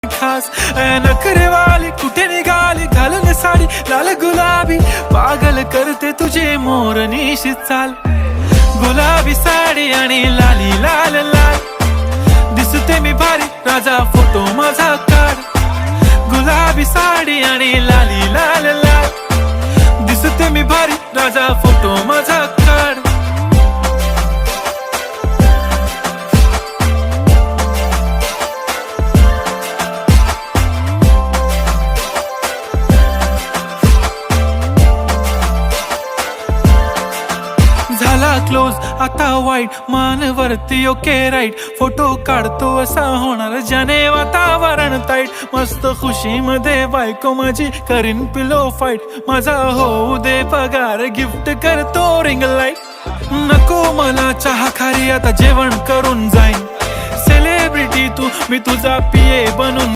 खास नखरेवाली कुठे निघाली घालून साडी लाल गुलाबी पागल करते तुझे मोरनीशी चाल गुलाबी साडी आणि लाली लाल लाल दिसते मी भारी राजा फोटो माझा काढ गुलाबी साडी आणि लाली लाल लाल दिसते मी भारी राजा फोटो माझा काढ झाला क्लोज आता वाईट मानवरती ओके राईट फोटो काढतो असा होणार ज्याने वातावरण ताईट मस्त खुशी मध्ये बायको माझी करीन पिलो फाईट माझा होऊ दे पगार गिफ्ट करतो रिंग लाईट नको मला चहा खारी आता जेवण करून जाईन सेलिब्रिटी तू मी तुझा पिये बनून